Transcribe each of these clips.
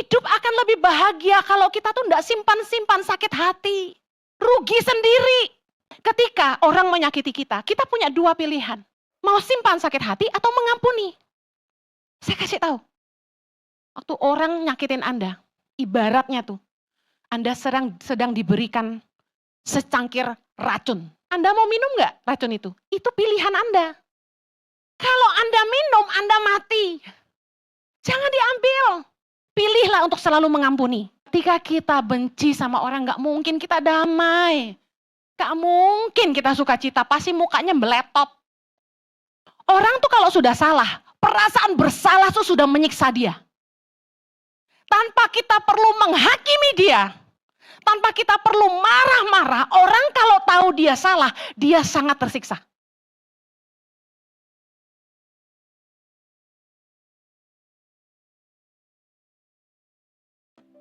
Hidup akan lebih bahagia kalau kita tuh enggak simpan-simpan sakit hati. Rugi sendiri. Ketika orang menyakiti kita, kita punya dua pilihan. Mau simpan sakit hati atau mengampuni. Saya kasih tahu. Waktu orang nyakitin Anda, ibaratnya tuh, Anda sedang diberikan secangkir racun. Anda mau minum nggak racun itu? Itu pilihan Anda. Kalau Anda minum, Anda mati. Jangan diambil. Pilihlah untuk selalu mengampuni. Ketika kita benci sama orang, nggak mungkin kita damai. Nggak mungkin kita sukacita, pasti mukanya meletot. Orang tuh kalau sudah salah, perasaan bersalah tuh sudah menyiksa dia. Tanpa kita perlu menghakimi dia, tanpa kita perlu marah-marah, orang kalau tahu dia salah, dia sangat tersiksa.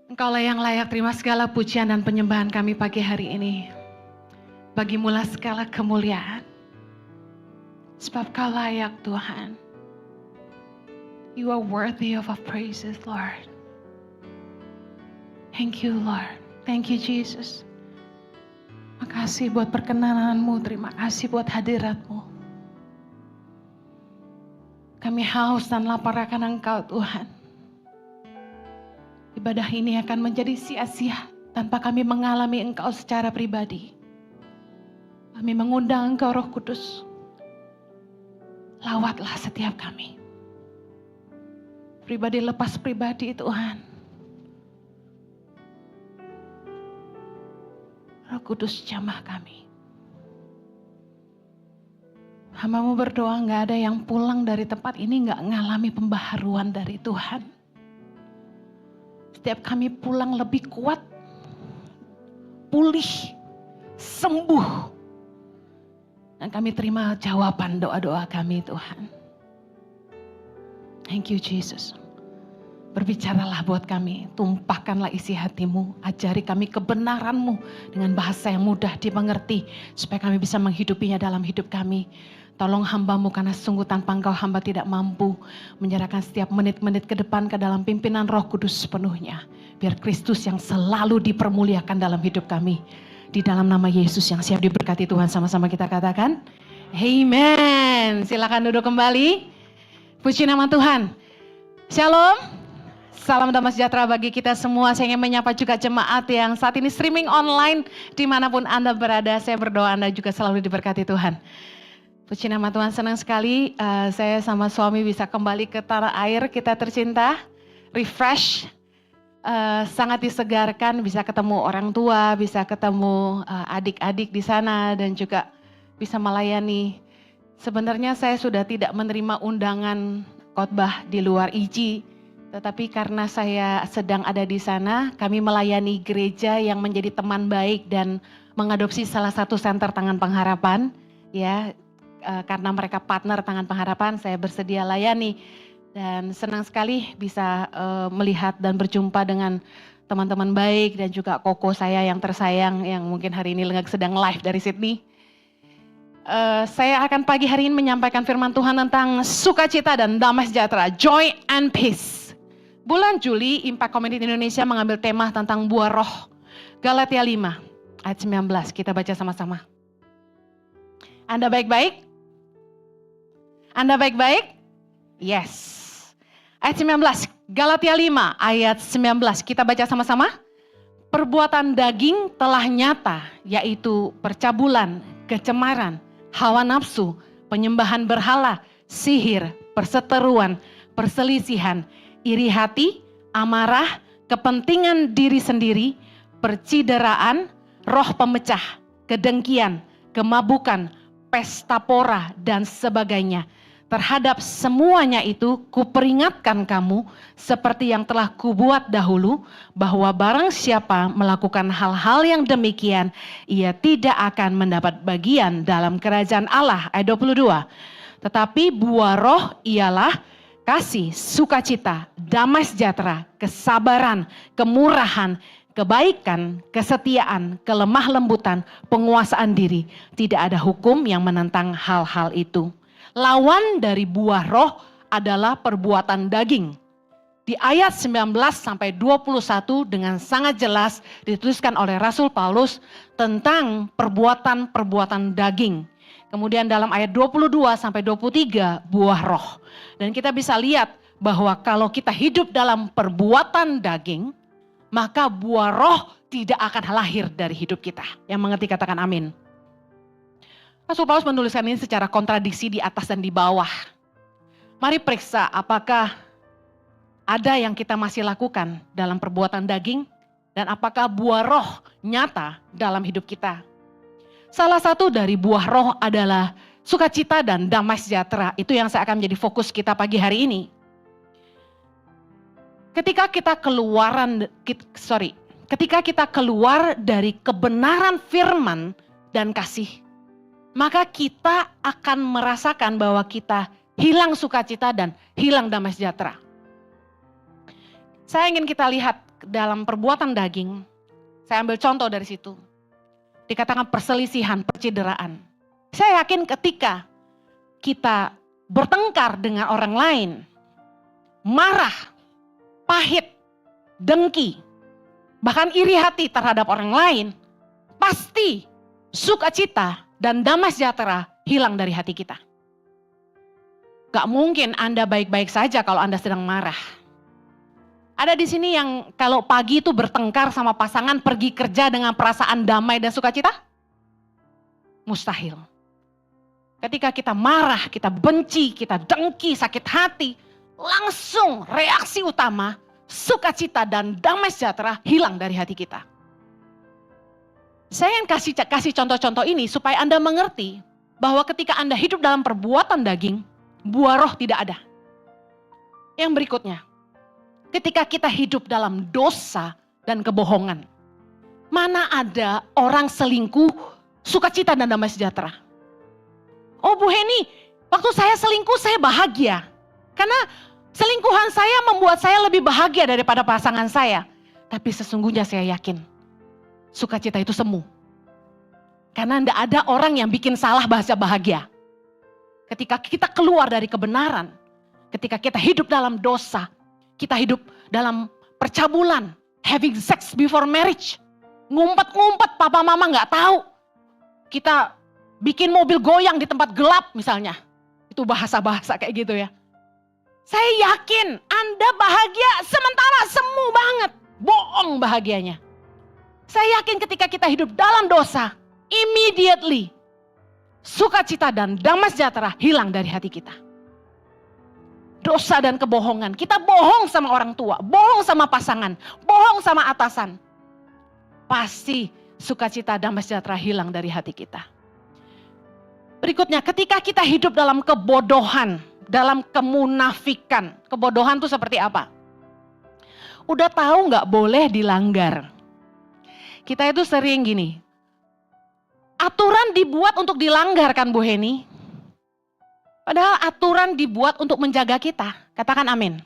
Engkaulah yang layak terima segala pujian dan penyembahan kami pagi hari ini. Bagimulah segala kemuliaan. Sebab Kau layak Tuhan. You are worthy of our praises, Lord. Thank you, Lord. Thank you, Jesus. Makasih buat perkenanan-Mu, terima kasih buat hadirat-Mu. Kami haus dan lapar akan Engkau, Tuhan. Ibadah ini akan menjadi sia-sia tanpa kami mengalami Engkau secara pribadi. Kami mengundang Engkau, Roh Kudus. Lawatlah setiap kami. Pribadi lepas pribadi, Tuhan. Roh Kudus jamah kami. Hamba-Mu berdoa gak ada yang pulang dari tempat ini gak ngalami pembaharuan dari Tuhan. Setiap kami pulang lebih kuat, pulih, sembuh. Dan kami terima jawaban doa-doa kami Tuhan. Thank you Jesus. Berbicaralah buat kami, tumpahkanlah isi hati-Mu, ajari kami kebenaran-Mu dengan bahasa yang mudah dimengerti, supaya kami bisa menghidupinya dalam hidup kami. Tolong hamba-Mu karena sungguh tanpa Engkau hamba tidak mampu menyerahkan setiap menit-menit ke depan ke dalam pimpinan Roh Kudus sepenuhnya. Biar Kristus yang selalu dipermuliakan dalam hidup kami. Di dalam nama Yesus yang siap diberkati Tuhan, sama-sama kita katakan, Amen. Silakan duduk kembali. Puji nama Tuhan. Shalom. Salam damai sejahtera bagi kita semua. Saya ingin menyapa juga jemaat yang saat ini streaming online dimanapun Anda berada. Saya berdoa Anda juga selalu diberkati Tuhan. Puji nama Tuhan, senang sekali saya sama suami bisa kembali ke tanah air kita tercinta. Refresh, sangat disegarkan, bisa ketemu orang tua, bisa ketemu adik-adik di sana dan juga bisa melayani. Sebenarnya saya sudah tidak menerima undangan khotbah di luar IJI. Tetapi karena saya sedang ada di sana, kami melayani gereja yang menjadi teman baik dan mengadopsi salah satu center Tangan Pengharapan. Ya, karena mereka partner Tangan Pengharapan, saya bersedia layani. Dan senang sekali bisa melihat dan berjumpa dengan teman-teman baik dan juga koko saya yang tersayang yang mungkin hari ini sedang live dari Sydney. Saya akan pagi hari ini menyampaikan firman Tuhan tentang sukacita dan damai sejahtera, joy and peace. Bulan Juli, Impact Community Indonesia mengambil tema tentang buah roh. Galatia 5 ayat 19, kita baca sama-sama. Anda baik-baik? Anda baik-baik? Yes. Ayat 19, Galatia 5 ayat 19, kita baca sama-sama. Perbuatan daging telah nyata, yaitu percabulan, kecemaran, hawa nafsu, penyembahan berhala, sihir, perseteruan, perselisihan, iri hati, amarah, kepentingan diri sendiri, percideraan, roh pemecah, kedengkian, kemabukan, pesta pora, dan sebagainya. Terhadap semuanya itu kuperingatkan kamu seperti yang telah kubuat dahulu, bahwa barang siapa melakukan hal-hal yang demikian, ia tidak akan mendapat bagian dalam kerajaan Allah. Ayat 22. Tetapi buah roh ialah kasih, sukacita, damai sejahtera, kesabaran, kemurahan, kebaikan, kesetiaan, kelemah lembutan, penguasaan diri. Tidak ada hukum yang menentang hal-hal itu. Lawan dari buah roh adalah perbuatan daging. di ayat 19 sampai 21 dengan sangat jelas dituliskan oleh Rasul Paulus tentang perbuatan-perbuatan daging. Kemudian dalam ayat 22 sampai 23 buah roh. Dan kita bisa lihat bahwa kalau kita hidup dalam perbuatan daging, maka buah roh tidak akan lahir dari hidup kita. Yang mengerti katakan amin. Rasul Paulus menuliskan ini secara kontradiksi di atas dan di bawah. Mari periksa apakah ada yang kita masih lakukan dalam perbuatan daging dan apakah buah roh nyata dalam hidup kita. Salah satu dari buah roh adalah sukacita dan damai sejahtera. Itu yang saya akan menjadi fokus kita pagi hari ini. Ketika kita keluar dari kebenaran firman dan kasih, maka kita akan merasakan bahwa kita hilang sukacita dan hilang damai sejahtera. Saya ingin kita lihat dalam perbuatan daging, saya ambil contoh dari situ. Dikatakan perselisihan, percideraan. Saya yakin ketika kita bertengkar dengan orang lain, marah, pahit, dengki, bahkan iri hati terhadap orang lain, pasti sukacita dan damai sejahtera hilang dari hati kita. Gak mungkin Anda baik-baik saja kalau Anda sedang marah. Ada di sini yang kalau pagi itu bertengkar sama pasangan pergi kerja dengan perasaan damai dan sukacita? Mustahil. Ketika kita marah, kita benci, kita dengki, sakit hati, langsung reaksi utama, sukacita dan damai sejahtera hilang dari hati kita. Saya ingin kasih contoh-contoh ini supaya Anda mengerti bahwa ketika Anda hidup dalam perbuatan daging, buah roh tidak ada. Yang berikutnya, ketika kita hidup dalam dosa dan kebohongan, mana ada orang selingkuh, sukacita dan damai sejahtera? Oh Bu Heni, waktu saya selingkuh saya bahagia. Karena selingkuhan saya membuat saya lebih bahagia daripada pasangan saya. Tapi sesungguhnya saya yakin, sukacita itu semu. Karena tidak ada orang yang bikin salah bahasa bahagia. Ketika kita keluar dari kebenaran, ketika kita hidup dalam dosa, kita hidup dalam percabulan, having sex before marriage. Ngumpet-ngumpet, papa mama gak tahu. Kita bikin mobil goyang di tempat gelap misalnya. Itu bahasa-bahasa kayak gitu ya. Saya yakin Anda bahagia sementara semu banget. Bohong bahagianya. Saya yakin ketika kita hidup dalam dosa, immediately sukacita dan damai sejahtera hilang dari hati kita. Dosa dan kebohongan. Kita bohong sama orang tua, bohong sama pasangan, bohong sama atasan. Pasti sukacita damai sejahtera hilang dari hati kita. Berikutnya, ketika kita hidup dalam kebodohan, dalam kemunafikan. Kebodohan itu seperti apa? Udah tahu nggak boleh dilanggar. Kita itu sering gini, aturan dibuat untuk dilanggar kan Bu Heni? Padahal aturan dibuat untuk menjaga kita. Katakan amin.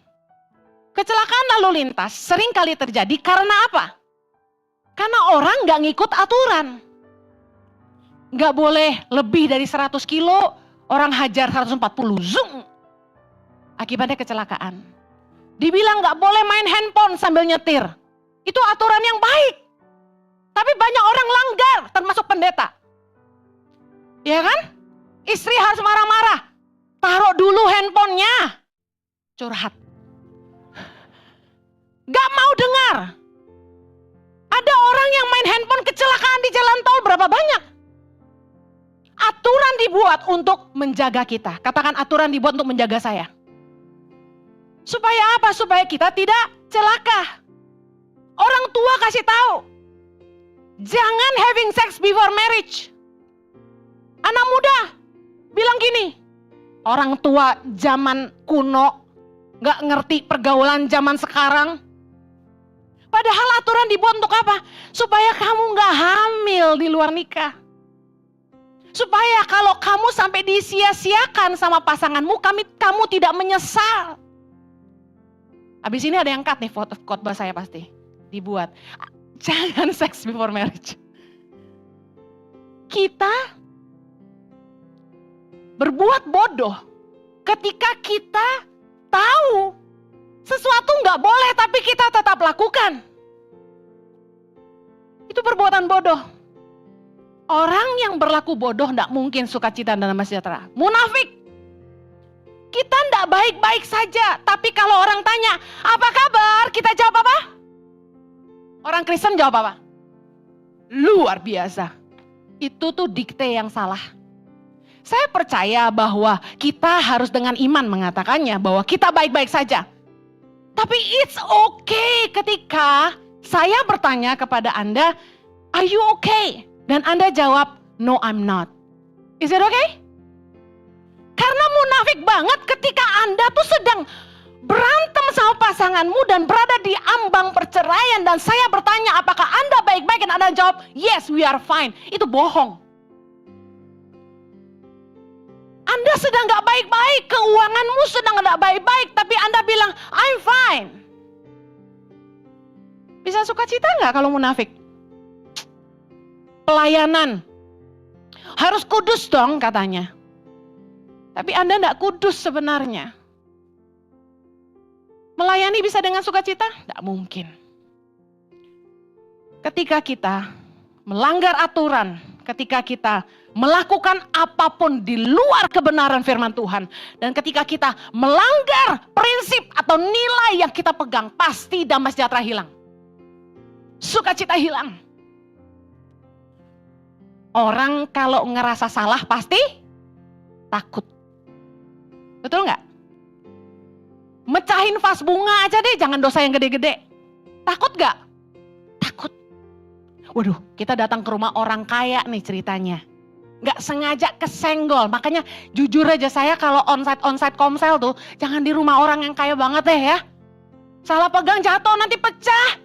Kecelakaan lalu lintas sering kali terjadi karena apa? Karena orang gak ngikut aturan. Gak boleh lebih dari 100 kilo, orang hajar 140, zoom. Akibatnya kecelakaan. Dibilang gak boleh main handphone sambil nyetir. Itu aturan yang baik. Tapi banyak orang langgar, termasuk pendeta. Ya kan? Istri harus marah-marah. Taruh dulu handphonenya. Curhat. Gak mau dengar. Ada orang yang main handphone kecelakaan di jalan tol berapa banyak. Aturan dibuat untuk menjaga kita. Katakan aturan dibuat untuk menjaga saya. Supaya apa? Supaya kita tidak celaka. Orang tua kasih tahu. Jangan having sex before marriage. Anak muda bilang gini. Orang tua zaman kuno gak ngerti pergaulan zaman sekarang. Padahal aturan dibuat untuk apa? Supaya kamu gak hamil di luar nikah. Supaya kalau kamu sampai disia-siakan sama pasanganmu, kamu tidak menyesal. Habis ini ada yang cut nih khotbah saya pasti. Dibuat. Jangan sex before marriage. Kita berbuat bodoh ketika kita tahu Sesuatu nggak boleh tapi kita tetap lakukan. Itu perbuatan bodoh. Orang yang berlaku bodoh tidak mungkin sukacita dan damai sejahtera. Munafik. Kita tidak baik-baik saja. Tapi kalau orang tanya, apa kabar? Kita jawab apa? Orang Kristen jawab apa? Luar biasa. Itu tuh dikte yang salah. Saya percaya bahwa kita harus dengan iman mengatakannya bahwa kita baik-baik saja. Tapi it's okay ketika saya bertanya kepada Anda, are you okay? Dan Anda jawab, no I'm not. Is it okay? Karena munafik banget ketika Anda tuh sedang berantem sama pasanganmu dan berada di ambang perceraian. Dan saya bertanya, apakah Anda baik-baik? Dan Anda jawab, yes we are fine. Itu bohong. Anda sedang gak baik-baik, keuanganmu sedang gak baik-baik, tapi Anda bilang, I'm fine. Bisa sukacita gak kalau munafik? Pelayanan. Harus kudus dong katanya. Tapi Anda gak kudus sebenarnya. Melayani bisa dengan sukacita? Gak mungkin. Ketika kita melanggar aturan, ketika kita melakukan apapun di luar kebenaran firman Tuhan. Dan ketika kita melanggar prinsip atau nilai yang kita pegang, pasti damai sejahtera hilang. Sukacita hilang. Orang kalau ngerasa salah pasti takut. Betul nggak? Mecahin vas bunga aja deh, jangan dosa yang gede-gede. Takut nggak? Takut. Waduh, kita datang ke rumah orang kaya nih ceritanya. Nggak sengaja kesenggol. Makanya jujur aja saya kalau onsite komsel tuh jangan di rumah orang yang kaya banget deh ya. Salah pegang jatuh nanti pecah.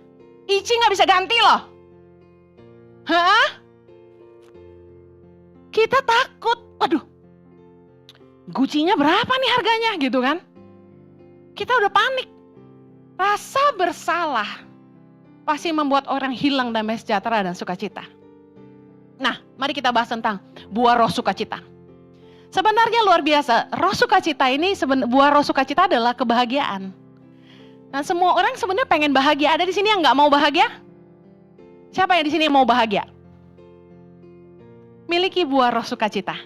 Ici nggak bisa ganti loh. Hah? Kita takut. Waduh. Gucinya berapa nih harganya gitu kan? Kita udah panik. Rasa bersalah pasti membuat orang hilang damai sejahtera dan sukacita. Nah, mari kita bahas tentang buah roh sukacita. Sebenarnya luar biasa, roh sukacita ini, buah roh sukacita adalah kebahagiaan. Nah, semua orang sebenarnya pengen bahagia. Ada di sini yang nggak mau bahagia? Siapa yang di sini yang mau bahagia? Miliki buah roh sukacita.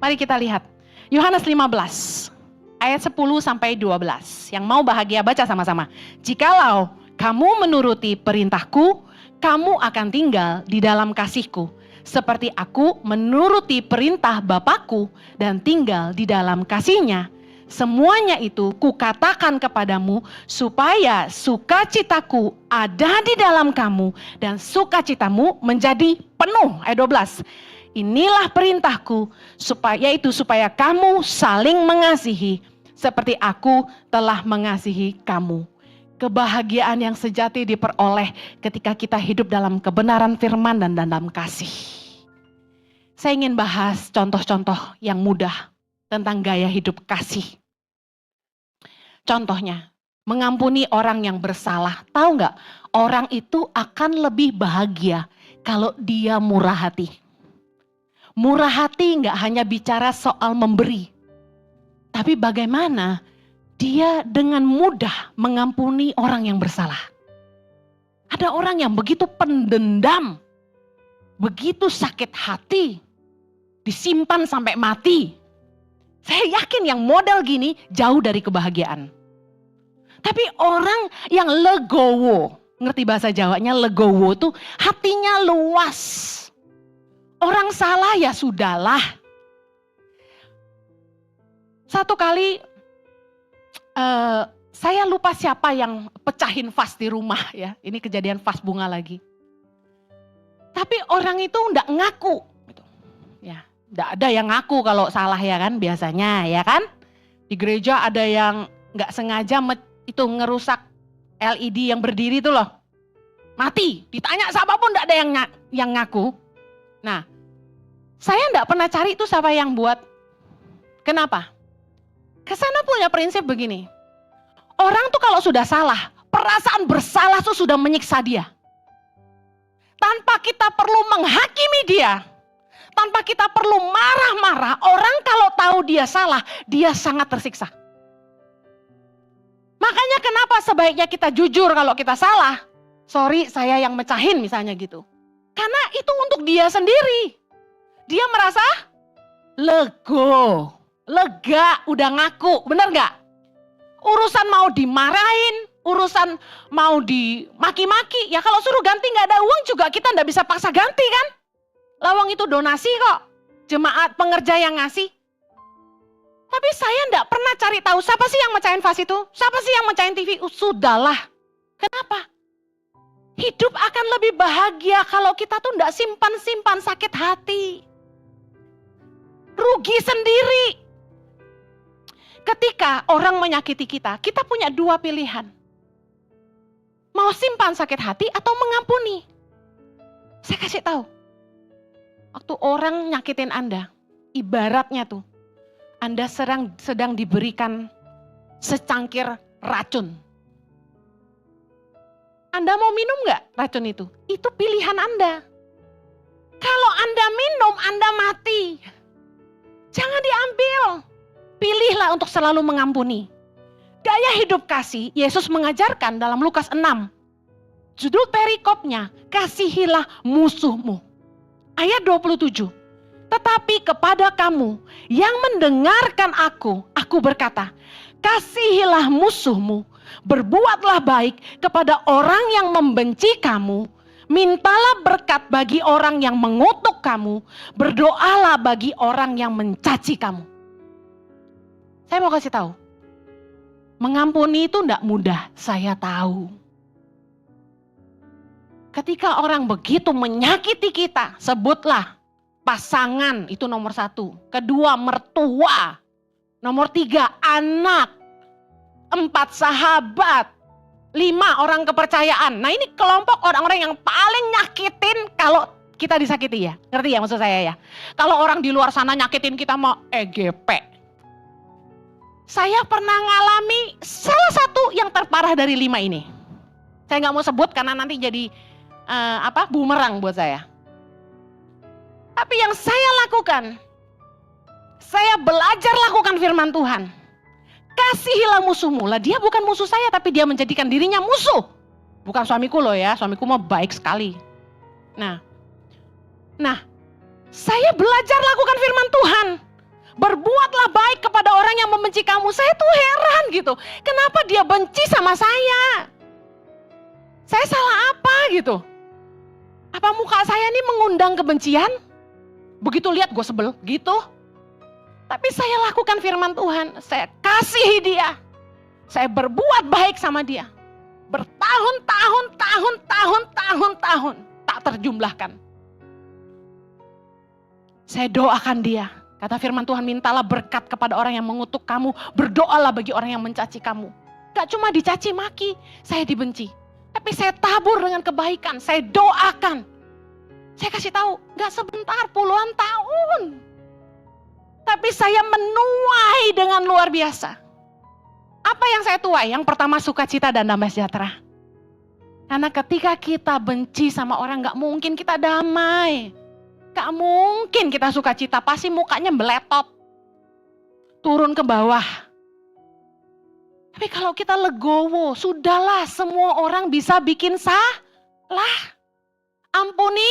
Mari kita lihat. Yohanes 15, ayat 10 sampai 12. Yang mau bahagia baca sama-sama. Jikalau kamu menuruti perintahku, kamu akan tinggal di dalam kasihku. Seperti aku menuruti perintah Bapakku dan tinggal di dalam kasihnya. Semuanya itu kukatakan kepadamu supaya sukacitaku ada di dalam kamu dan sukacitamu menjadi penuh. Ayat 12. Inilah perintahku supaya kamu saling mengasihi seperti aku telah mengasihi kamu. Kebahagiaan yang sejati diperoleh ketika kita hidup dalam kebenaran firman dan dalam kasih. Saya ingin bahas contoh-contoh yang mudah tentang gaya hidup kasih. Contohnya, mengampuni orang yang bersalah. Tahu nggak? Orang itu akan lebih bahagia kalau dia murah hati. Murah hati nggak hanya bicara soal memberi. Tapi bagaimana dia dengan mudah mengampuni orang yang bersalah. Ada orang yang begitu pendendam, begitu sakit hati, disimpan sampai mati. Saya yakin yang model gini jauh dari kebahagiaan. Tapi orang yang legowo, ngerti bahasa Jawanya legowo tuh hatinya luas. Orang salah ya sudahlah. Satu kali saya lupa siapa yang pecahin vas di rumah ya. Ini kejadian vas bunga lagi. Tapi orang itu enggak ngaku. Gitu. Ya, enggak ada yang ngaku kalau salah ya kan biasanya ya kan. Di gereja ada yang enggak sengaja itu ngerusak LED yang berdiri itu loh. Mati, ditanya siapapun enggak ada yang ngaku. Nah, saya enggak pernah cari itu siapa yang buat. Kenapa? Kesana punya prinsip begini. Orang tuh kalau sudah salah, perasaan bersalah tuh sudah menyiksa dia. Tanpa kita perlu menghakimi dia. Tanpa kita perlu marah-marah. Orang kalau tahu dia salah, dia sangat tersiksa. Makanya kenapa sebaiknya kita jujur kalau kita salah. Sorry, saya yang mecahin misalnya gitu. Karena itu untuk dia sendiri. Dia merasa lega, udah ngaku, bener gak? Urusan mau dimarahin, urusan mau dimaki-maki, ya kalau suruh ganti gak ada uang juga kita gak bisa paksa ganti kan? Lawang itu donasi kok, jemaat pengerja yang ngasih. Tapi saya gak pernah cari tahu siapa sih yang mecahin vas itu, siapa sih yang mecahin TV, sudahlah. Kenapa? Hidup akan lebih bahagia kalau kita tuh gak simpan-simpan sakit hati. Rugi sendiri. Ketika orang menyakiti kita, kita punya dua pilihan. Mau simpan sakit hati atau mengampuni. Saya kasih tahu. Waktu orang nyakitin Anda, ibaratnya tuh, Anda sedang diberikan secangkir racun. Anda mau minum nggak racun itu? Itu pilihan Anda. Kalau Anda minum, Anda mati. Jangan diambil. Pilihlah untuk selalu mengampuni. Gaya hidup kasih, Yesus mengajarkan dalam Lukas 6. Judul perikopnya, kasihilah musuhmu. Ayat 27. Tetapi kepada kamu yang mendengarkan aku berkata, kasihilah musuhmu, berbuatlah baik kepada orang yang membenci kamu, mintalah berkat bagi orang yang mengutuk kamu, berdoalah bagi orang yang mencaci kamu. Saya mau kasih tahu, mengampuni itu tidak mudah, saya tahu. Ketika orang begitu menyakiti kita, sebutlah pasangan, itu nomor 1. Kedua, mertua. Nomor 3, anak. 4, sahabat. 5, orang kepercayaan. Nah ini kelompok orang-orang yang paling nyakitin kalau kita disakiti ya. Ngerti ya maksud saya ya? Kalau orang di luar sana nyakitin kita mau EGP. Saya pernah ngalami salah satu yang terparah dari 5 ini. Saya nggak mau sebut karena nanti jadi bumerang buat saya. Tapi yang saya lakukan, saya belajar lakukan firman Tuhan. Kasihilah musuhmu. Lah dia bukan musuh saya, tapi dia menjadikan dirinya musuh. Bukan suamiku loh ya, suamiku mah baik sekali. Nah, saya belajar lakukan firman Tuhan. Berbuatlah baik kepada orang yang membenci kamu. Saya tuh heran gitu. Kenapa dia benci sama saya? Saya salah apa gitu? Apa muka saya ini mengundang kebencian? Begitu lihat gue sebel gitu. Tapi saya lakukan firman Tuhan. Saya kasihi dia. Saya berbuat baik sama dia. Bertahun-tahun tak terjumlahkan. Saya doakan dia. Kata firman Tuhan, mintalah berkat kepada orang yang mengutuk kamu, berdoalah bagi orang yang mencaci kamu. Gak cuma dicaci maki, saya dibenci. Tapi saya tabur dengan kebaikan, saya doakan. Saya kasih tahu, gak sebentar, puluhan tahun. Tapi saya menuai dengan luar biasa. Apa yang saya tuai? Yang pertama sukacita dan damai sejahtera. Karena ketika kita benci sama orang, gak mungkin kita damai. Gak mungkin kita sukacita, pasti mukanya meletot. Turun ke bawah. Tapi kalau kita legowo, sudahlah semua orang bisa bikin salah. Ampuni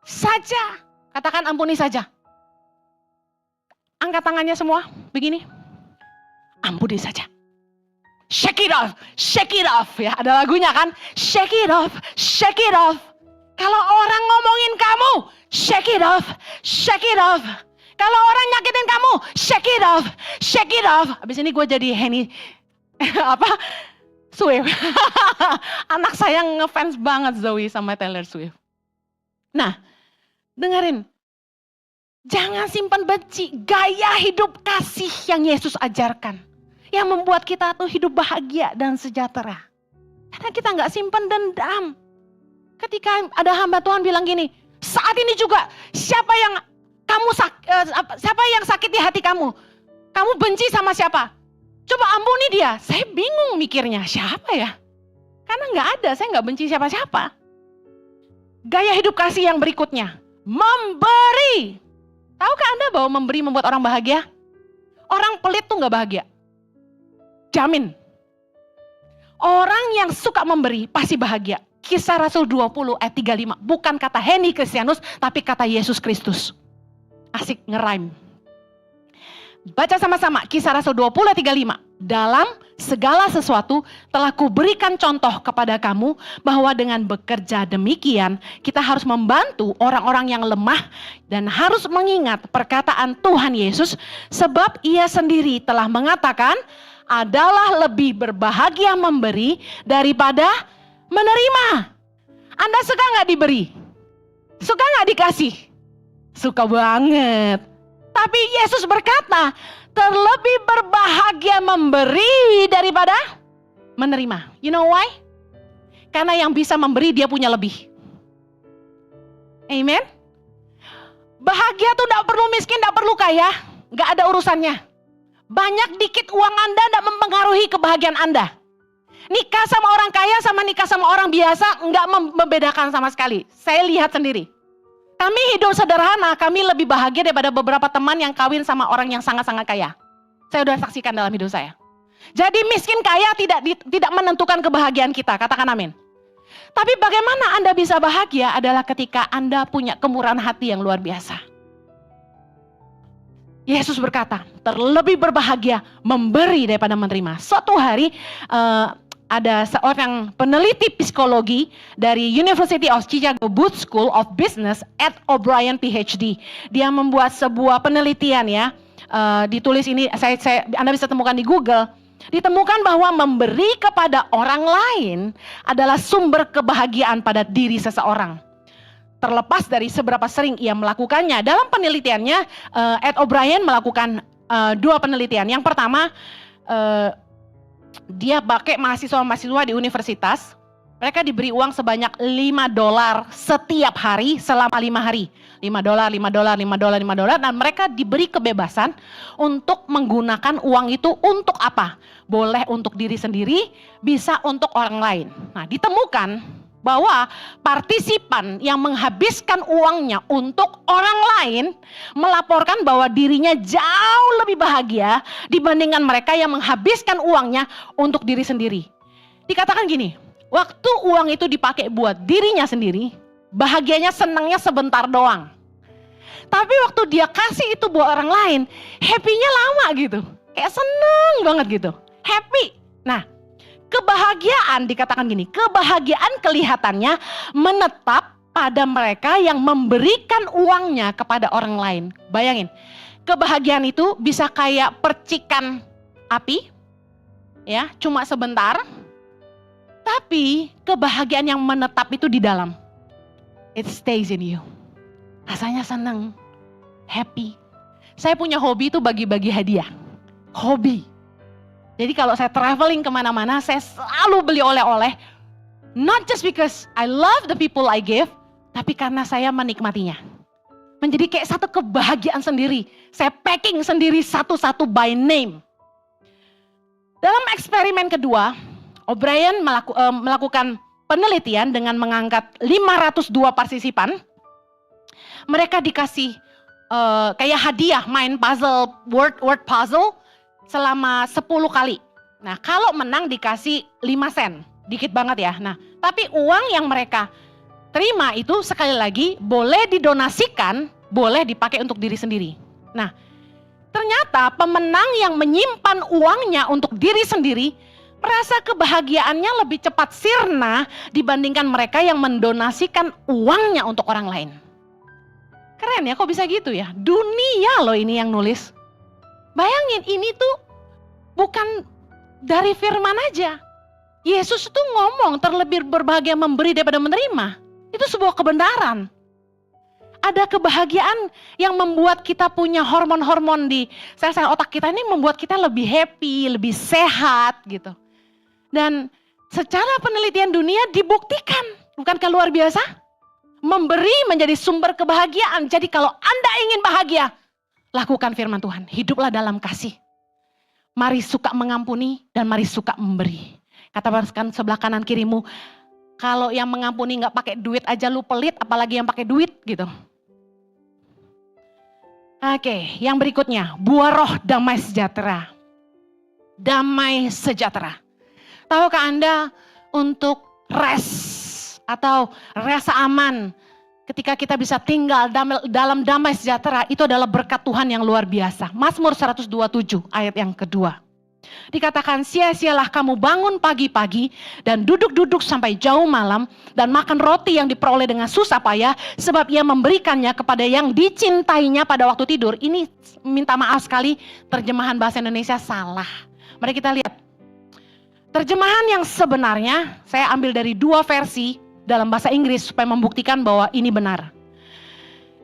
saja. Katakan ampuni saja. Angkat tangannya semua, begini. Ampuni saja. Shake it off ya. Ada lagunya kan? Shake it off. Kalau orang ngomongin kamu, shake it off. Kalau orang nyakitin kamu, shake it off. Abis ini gue jadi Henny, Swift. Anak saya ngefans banget Zoe sama Taylor Swift. Nah, dengerin. Jangan simpan benci, gaya hidup kasih yang Yesus ajarkan. Yang membuat kita tuh hidup bahagia dan sejahtera. Karena kita gak simpan dendam. Ketika ada hamba Tuhan bilang gini, saat ini juga siapa yang sakiti hati kamu? Kamu benci sama siapa? Coba ampuni dia. Saya bingung mikirnya, siapa ya? Karena gak ada, saya gak benci siapa-siapa. Gaya hidup kasih yang berikutnya, memberi. Tahukah Anda bahwa memberi membuat orang bahagia? Orang pelit tuh gak bahagia. Jamin. Orang yang suka memberi pasti bahagia. Kisah Rasul 20 ayat 35. Bukan kata Henny Kristianus, tapi kata Yesus Kristus. Asik ngerime. Baca sama-sama Kisah Rasul 20 ayat 35. Dalam segala sesuatu telah kuberikan contoh kepada kamu bahwa dengan bekerja demikian kita harus membantu orang-orang yang lemah dan harus mengingat perkataan Tuhan Yesus, sebab ia sendiri telah mengatakan adalah lebih berbahagia memberi daripada menerima. Anda suka gak diberi? Suka gak dikasih? Suka banget. Tapi Yesus berkata, terlebih berbahagia memberi daripada menerima. You know why? Karena yang bisa memberi dia punya lebih. Amen. Bahagia tuh gak perlu miskin, gak perlu kaya. Gak ada urusannya. Banyak dikit uang Anda gak mempengaruhi kebahagiaan Anda. Nikah sama orang kaya sama nikah sama orang biasa gak membedakan sama sekali. Saya lihat sendiri. Kami hidup sederhana, kami lebih bahagia daripada beberapa teman yang kawin sama orang yang sangat-sangat kaya. Saya sudah saksikan dalam hidup saya. Jadi miskin kaya tidak menentukan kebahagiaan kita, katakan amin. Tapi bagaimana Anda bisa bahagia adalah ketika Anda punya kemurahan hati yang luar biasa. Yesus berkata, terlebih berbahagia memberi daripada menerima. Suatu hari ada seorang peneliti psikologi dari University of Chicago Booth School of Business, Ed O'Brien PhD. Dia membuat sebuah penelitian ya, ditulis ini, Anda bisa temukan di Google. Ditemukan bahwa memberi kepada orang lain adalah sumber kebahagiaan pada diri seseorang. Terlepas dari seberapa sering ia melakukannya. Dalam penelitiannya, Ed O'Brien melakukan dua penelitian. Yang pertama, dia pakai mahasiswa-mahasiswa di universitas. Mereka diberi uang sebanyak $5 setiap hari selama 5 hari. $5, $5, dan mereka diberi kebebasan untuk menggunakan uang itu untuk apa? Boleh untuk diri sendiri, bisa untuk orang lain. Nah, ditemukan bahwa partisipan yang menghabiskan uangnya untuk orang lain melaporkan bahwa dirinya jauh lebih bahagia dibandingkan mereka yang menghabiskan uangnya untuk diri sendiri. Dikatakan gini, waktu uang itu dipakai buat dirinya sendiri, bahagianya senangnya sebentar doang. Tapi waktu dia kasih itu buat orang lain, happy-nya lama gitu. Kayak seneng banget gitu, happy. Nah, kebahagiaan dikatakan gini, kebahagiaan kelihatannya menetap pada mereka yang memberikan uangnya kepada orang lain. Bayangin, kebahagiaan itu bisa kayak percikan api, ya, cuma sebentar. Tapi kebahagiaan yang menetap itu di dalam. It stays in you. Rasanya senang, happy. Saya punya hobi itu bagi-bagi hadiah. Hobi. Jadi kalau saya traveling kemana-mana, saya selalu beli oleh-oleh. Not just because I love the people I give, tapi karena saya menikmatinya. Menjadi kayak satu kebahagiaan sendiri. Saya packing sendiri satu-satu by name. Dalam eksperimen kedua, O'Brien melakukan penelitian dengan mengangkat 502 partisipan. Mereka dikasih kayak hadiah main puzzle, word puzzle, selama 10 kali. Nah, kalau menang dikasih 5 sen. Dikit banget ya. Nah, tapi uang yang mereka terima itu sekali lagi boleh didonasikan, boleh dipakai untuk diri sendiri. Nah, ternyata pemenang yang menyimpan uangnya untuk diri sendiri merasa kebahagiaannya lebih cepat sirna dibandingkan mereka yang mendonasikan uangnya untuk orang lain. Keren ya, kok bisa gitu ya? Dunia loh ini yang nulis. Bayangin, ini tuh bukan dari firman aja. Yesus tuh ngomong terlebih berbahagia memberi daripada menerima. Itu sebuah kebenaran. Ada kebahagiaan yang membuat kita punya hormon-hormon di sel-sel otak kita ini, membuat kita lebih happy, lebih sehat gitu. Dan secara penelitian dunia dibuktikan, bukankah luar biasa? Memberi menjadi sumber kebahagiaan. Jadi kalau Anda ingin bahagia, lakukan firman Tuhan, hiduplah dalam kasih. Mari suka mengampuni dan mari suka memberi. Katakan sebelah kanan kirimu, kalau yang mengampuni gak pakai duit aja lu pelit, apalagi yang pakai duit gitu. Oke, yang berikutnya, buah roh damai sejahtera. Damai sejahtera. Tahukah Anda untuk rest atau rasa aman ketika kita bisa tinggal dalam damai sejahtera, itu adalah berkat Tuhan yang luar biasa. Mazmur 127 ayat yang kedua. Dikatakan, sia-sialah kamu bangun pagi-pagi dan duduk-duduk sampai jauh malam dan makan roti yang diperoleh dengan susah payah, sebab ia memberikannya kepada yang dicintainya pada waktu tidur. Ini minta maaf sekali, terjemahan bahasa Indonesia salah. Mari kita lihat. Terjemahan yang sebenarnya saya ambil dari dua versi dalam bahasa Inggris supaya membuktikan bahwa ini benar.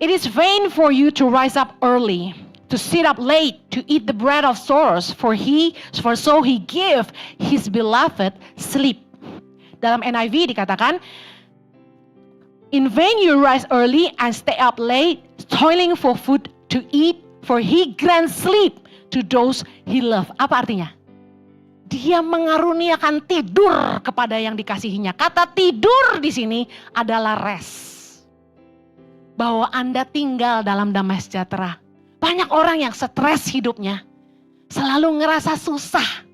It is vain for you to rise up early, to sit up late, to eat the bread of sorrows, for so he give his beloved sleep. Dalam NIV dikatakan, in vain you rise early and stay up late, toiling for food to eat, for he grants sleep to those he love. Apa artinya? Dia mengaruniakan tidur kepada yang dikasihinya. Kata tidur di sini adalah rest. Bahwa Anda tinggal dalam damai sejahtera. Banyak orang yang stres hidupnya. Selalu ngerasa susah.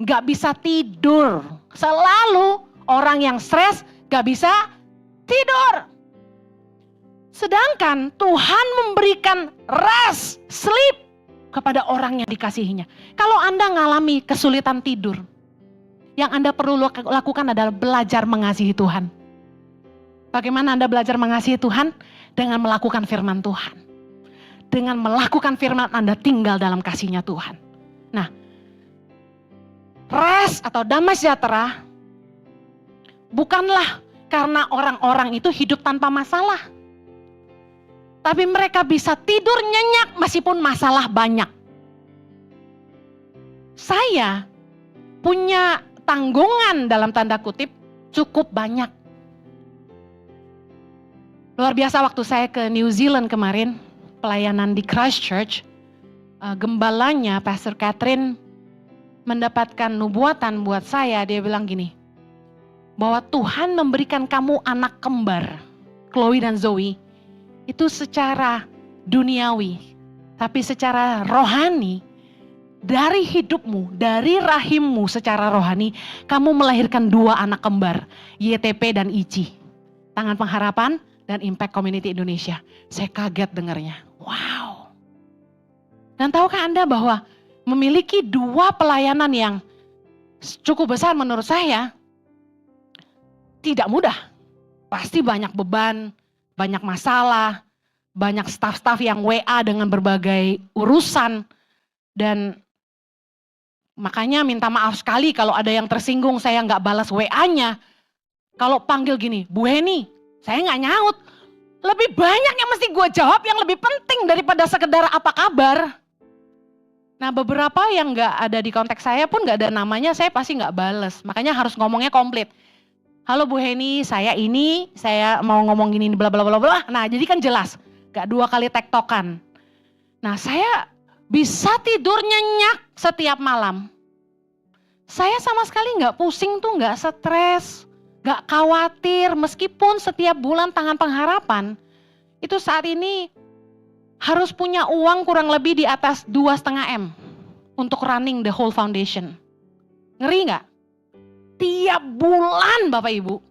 Gak bisa tidur. Selalu orang yang stres gak bisa tidur. Sedangkan Tuhan memberikan rest, sleep kepada orang yang dikasihinya. Kalau Anda mengalami kesulitan tidur, yang Anda perlu lakukan adalah belajar mengasihi Tuhan. Bagaimana Anda belajar mengasihi Tuhan? Dengan melakukan firman Tuhan. Dengan melakukan firman, Anda tinggal dalam kasih-Nya Tuhan. Nah, rest atau damai sejahtera bukanlah karena orang-orang itu hidup tanpa masalah. Tapi mereka bisa tidur nyenyak meskipun masalah banyak. Saya punya tanggungan dalam tanda kutip cukup banyak. Luar biasa waktu saya ke New Zealand kemarin, pelayanan di Christchurch, gembalanya Pastor Catherine mendapatkan nubuatan buat saya. Dia bilang gini, bahwa Tuhan memberikan kamu anak kembar, Chloe dan Zoe, itu secara duniawi, tapi secara rohani, dari hidupmu, dari rahimmu secara rohani, kamu melahirkan dua anak kembar, YTP dan Ici, Tangan Pengharapan dan Impact Community Indonesia. Saya kaget dengarnya, wow. Dan tahukah Anda bahwa memiliki dua pelayanan yang cukup besar menurut saya, tidak mudah. Pasti banyak beban, banyak masalah, banyak staf-staf yang WA dengan berbagai urusan. Dan makanya minta maaf sekali kalau ada yang tersinggung saya nggak balas WA-nya. Kalau panggil gini, Bu Heni, saya nggak nyaut. Lebih banyak yang mesti gue jawab yang lebih penting daripada sekedar apa kabar. Nah, beberapa yang nggak ada di konteks saya pun nggak ada namanya, saya pasti nggak balas. Makanya harus ngomongnya komplit. Halo Bu Heni, saya mau ngomong gini bla bla bla bla. Nah, jadi kan jelas, gak dua kali tektokan. Nah, saya bisa tidur nyenyak setiap malam. Saya sama sekali gak pusing tuh, gak stres, gak khawatir. Meskipun setiap bulan Tangan Pengharapan, itu saat ini harus punya uang kurang lebih di atas 2,5 M untuk running the whole foundation. Ngeri gak? Tiap bulan Bapak Ibu.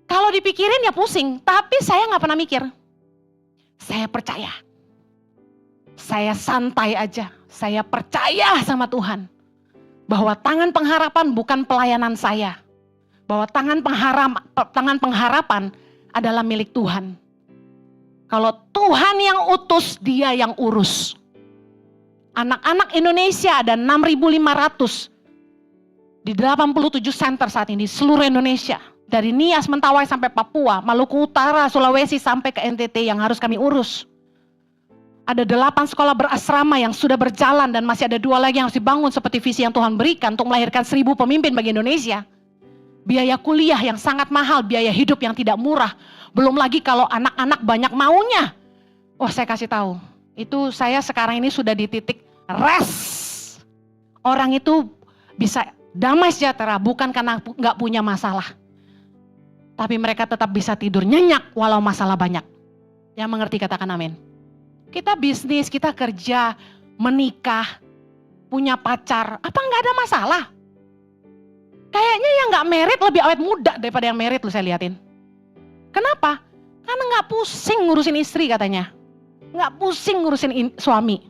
Kalau dipikirin ya pusing, tapi saya gak pernah mikir. Saya percaya. Saya santai aja. Saya percaya sama Tuhan. Bahwa Tangan Pengharapan bukan pelayanan saya. Bahwa Tangan Pengharapan adalah milik Tuhan. Kalau Tuhan yang utus, Dia yang urus. Anak-anak Indonesia ada 6.500 di 87 center saat ini, seluruh Indonesia. Dari Nias, Mentawai sampai Papua, Maluku Utara, Sulawesi sampai ke NTT yang harus kami urus. Ada 8 sekolah berasrama yang sudah berjalan dan masih ada 2 lagi yang harus dibangun seperti visi yang Tuhan berikan untuk melahirkan 1.000 pemimpin bagi Indonesia. Biaya kuliah yang sangat mahal, biaya hidup yang tidak murah. Belum lagi kalau anak-anak banyak maunya. Wah, saya kasih tahu, itu saya sekarang ini sudah di titik rest. Orang itu bisa damai sejahtera bukan karena gak punya masalah. Tapi mereka tetap bisa tidur nyenyak walau masalah banyak. Yang mengerti katakan amin. Kita bisnis, kita kerja, menikah, punya pacar, apa gak ada masalah? Kayaknya yang gak merit lebih awet muda daripada yang merit loh saya liatin. Kenapa? Karena gak pusing ngurusin istri katanya. Gak pusing ngurusin suami.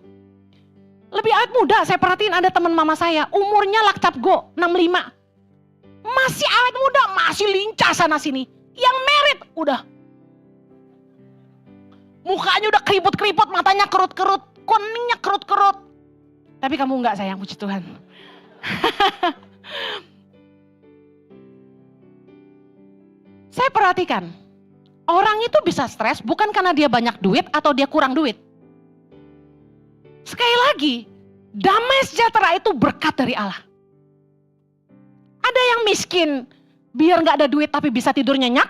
Lebih awet muda, saya perhatiin ada teman mama saya, umurnya lakcap go, 65. Masih awet muda, masih lincah sana sini. Yang merit udah. Mukanya udah keriput-keriput, matanya kerut-kerut, kuningnya kerut-kerut. Tapi kamu enggak sayang, puji Tuhan. Saya perhatikan, orang itu bisa stres bukan karena dia banyak duit atau dia kurang duit. Sekali lagi, damai sejahtera itu berkat dari Allah. Ada yang miskin, biar gak ada duit tapi bisa tidur nyenyak.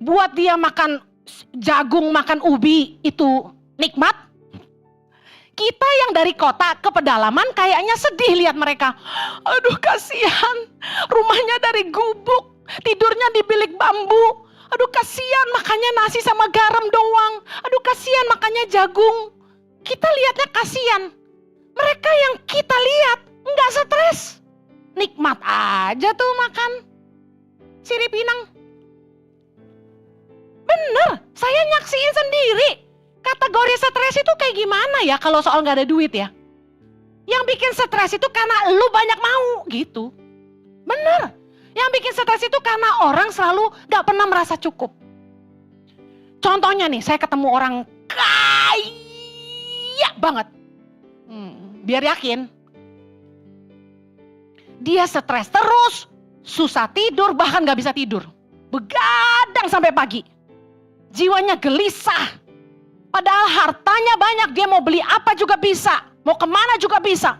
Buat dia makan jagung, makan ubi itu nikmat. Kita yang dari kota ke pedalaman kayaknya sedih lihat mereka. Aduh kasihan, rumahnya dari gubuk, tidurnya di bilik bambu. Aduh kasihan makannya nasi sama garam doang. Aduh kasihan makannya jagung. Kita lihatnya kasihan. Mereka yang kita lihat enggak stres. Nikmat aja tuh makan sirip pinang. Bener, saya nyaksiin sendiri. Kategori stres itu kayak gimana ya kalau soal gak ada duit ya. Yang bikin stres itu karena lu banyak mau gitu. Bener, yang bikin stres itu karena orang selalu gak pernah merasa cukup. Contohnya nih, saya ketemu orang kaya banget. Biar yakin. Dia stres terus, susah tidur, bahkan gak bisa tidur. Begadang sampai pagi. Jiwanya gelisah. Padahal hartanya banyak, dia mau beli apa juga bisa. Mau kemana juga bisa.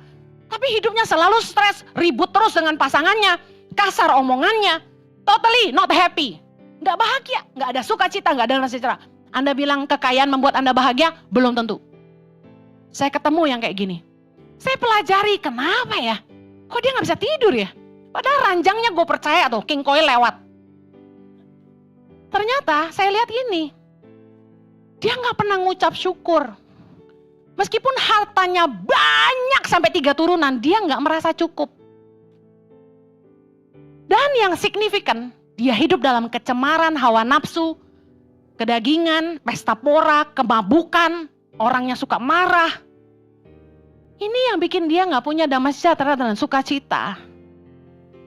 Tapi hidupnya selalu stres, ribut terus dengan pasangannya. Kasar omongannya, totally not happy. Gak bahagia, gak ada sukacita, gak ada rasa sejahtera. Anda bilang kekayaan membuat Anda bahagia? Belum tentu. Saya ketemu yang kayak gini. Saya pelajari, kenapa ya? Kok dia gak bisa tidur ya? Padahal ranjangnya gue percaya tuh, King Coil lewat. Ternyata saya lihat ini. Dia gak pernah ngucap syukur. Meskipun hartanya banyak sampai 3 turunan, dia gak merasa cukup. Dan yang signifikan, dia hidup dalam kecemaran, hawa nafsu, kedagingan, pesta pora, kemabukan, orangnya suka marah. Ini yang bikin dia gak punya damai sejahtera dan sukacita.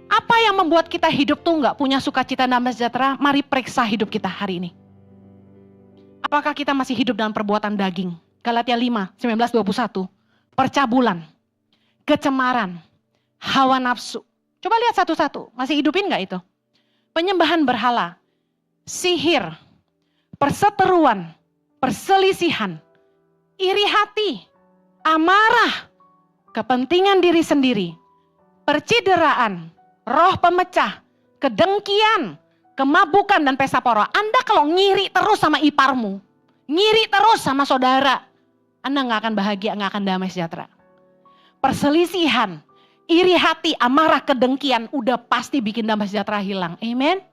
Apa yang membuat kita hidup tuh gak punya sukacita dan damai sejahtera? Mari periksa hidup kita hari ini. Apakah kita masih hidup dalam perbuatan daging? Galatia 5, 19-21. Percabulan, kecemaran, hawa nafsu. Coba lihat satu-satu, masih hidupin gak itu? Penyembahan berhala, sihir, perseteruan, perselisihan, iri hati, amarah, kepentingan diri sendiri, percideraan, roh pemecah, kedengkian, kemabukan dan pesta pora. Anda kalau ngiri terus sama iparmu, ngiri terus sama saudara, Anda gak akan bahagia, gak akan damai sejahtera. Perselisihan, iri hati, amarah, kedengkian, udah pasti bikin damai sejahtera hilang. Amen.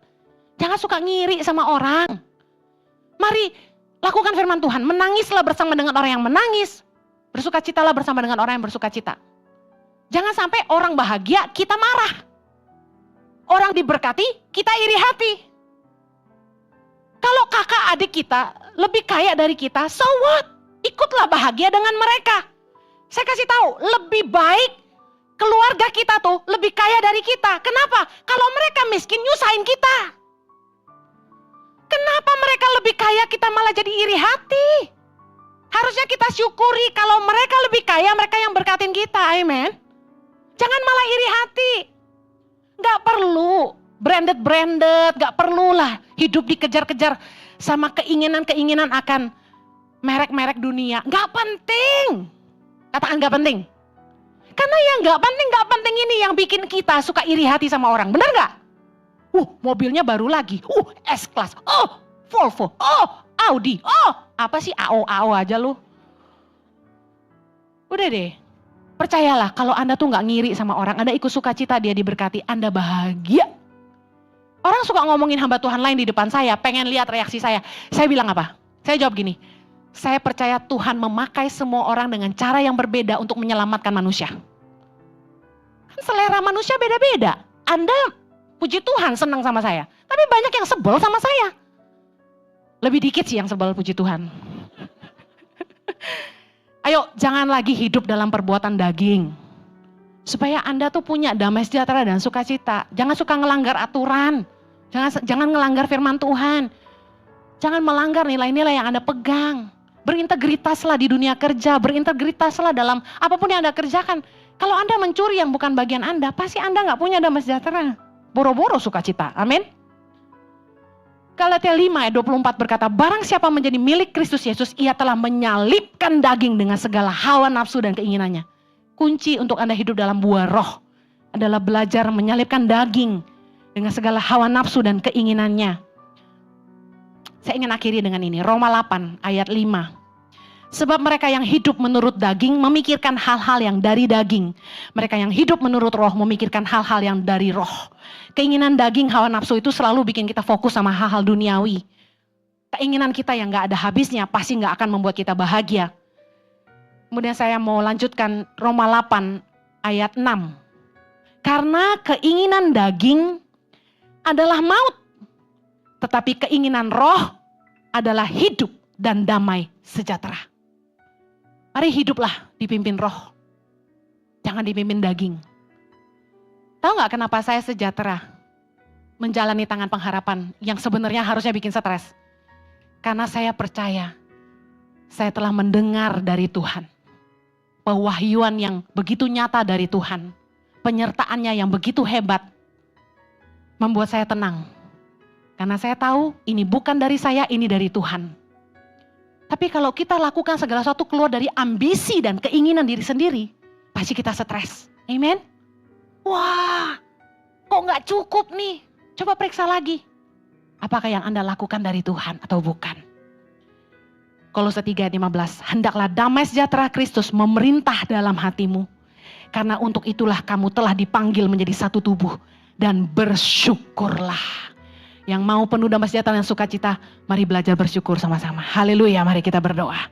Jangan suka ngiri sama orang. Mari lakukan firman Tuhan. Menangislah bersama dengan orang yang menangis. Bersukacitalah bersama dengan orang yang bersukacita. Jangan sampai orang bahagia, kita marah. Orang diberkati, kita iri hati. Kalau kakak adik kita lebih kaya dari kita, so what? Ikutlah bahagia dengan mereka. Saya kasih tahu, lebih baik keluarga kita tuh lebih kaya dari kita. Kenapa? Kalau mereka miskin nyusahin kita. Kenapa mereka lebih kaya kita malah jadi iri hati? Harusnya kita syukuri kalau mereka lebih kaya, mereka yang berkatin kita. Amen. Jangan malah iri hati. Gak perlu branded, gak perlulah hidup dikejar-kejar sama keinginan-keinginan akan merek-merek dunia. Gak penting. Katakan gak penting. Karena yang gak penting ini yang bikin kita suka iri hati sama orang. Benar gak? Mobilnya baru lagi. S-Class. Volvo. Audi. Apa sih AO aja lu. Udah deh. Percayalah kalau Anda tuh gak ngiri sama orang. Anda ikut sukacita dia diberkati. Anda bahagia. Orang suka ngomongin hamba Tuhan lain di depan saya. Pengen lihat reaksi saya. Saya bilang apa? Saya jawab gini. Saya percaya Tuhan memakai semua orang dengan cara yang berbeda untuk menyelamatkan manusia. selera manusia beda-beda. Anda puji Tuhan senang sama saya, tapi banyak yang sebel sama saya. Lebih dikit sih yang sebel, puji Tuhan. Ayo jangan lagi hidup dalam perbuatan daging. Supaya Anda tuh punya damai sejahtera dan sukacita. Jangan suka ngelanggar aturan. Jangan ngelanggar firman Tuhan. Jangan melanggar nilai-nilai yang Anda pegang. Berintegritaslah di dunia kerja. Berintegritaslah dalam apapun yang Anda kerjakan. Kalau Anda mencuri yang bukan bagian Anda, pasti Anda gak punya damai sejahtera. Boro-boro sukacita. Amin. Galatia 5 ayat 24 berkata, barang siapa menjadi milik Kristus Yesus, ia telah menyalibkan daging dengan segala hawa nafsu dan keinginannya. Kunci untuk Anda hidup dalam buah roh adalah belajar menyalibkan daging dengan segala hawa nafsu dan keinginannya. Saya ingin akhiri dengan ini, Roma 8 ayat 5. Sebab mereka yang hidup menurut daging memikirkan hal-hal yang dari daging. Mereka yang hidup menurut roh memikirkan hal-hal yang dari roh. Keinginan daging, hawa nafsu itu selalu bikin kita fokus sama hal-hal duniawi. Keinginan kita yang gak ada habisnya pasti gak akan membuat kita bahagia. Kemudian saya mau lanjutkan Roma 8 ayat 6. Karena keinginan daging adalah maut. Tetapi keinginan roh adalah hidup dan damai sejahtera. Mari hiduplah dipimpin roh. Jangan dipimpin daging. Tahu gak kenapa saya sejahtera menjalani tangan pengharapan yang sebenarnya harusnya bikin stres? Karena saya percaya saya telah mendengar dari Tuhan. Pewahyuan yang begitu nyata dari Tuhan. Penyertaannya yang begitu hebat. Membuat saya tenang. Karena saya tahu ini bukan dari saya, ini dari Tuhan. Tapi kalau kita lakukan segala sesuatu keluar dari ambisi dan keinginan diri sendiri, pasti kita stres. Amen? Wah, kok gak cukup nih? Coba periksa lagi. Apakah yang Anda lakukan dari Tuhan atau bukan? Kolose 3 ayat 15, hendaklah damai sejahtera Kristus memerintah dalam hatimu. Karena untuk itulah kamu telah dipanggil menjadi satu tubuh. Dan bersyukurlah. Yang mau penuh damai sejahtera dan sukacita, mari belajar bersyukur sama-sama. Haleluya, mari kita berdoa.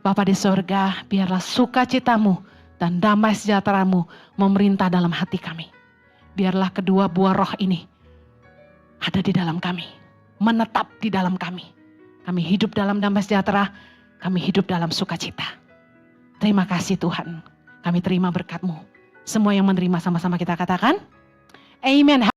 Bapa di sorga, biarlah sukacitamu dan damai sejahteramu memerintah dalam hati kami. Biarlah kedua buah roh ini ada di dalam kami, menetap di dalam kami. Kami hidup dalam damai sejahtera, kami hidup dalam sukacita. Terima kasih Tuhan, kami terima berkat-Mu. Semua yang menerima sama-sama kita katakan, amin.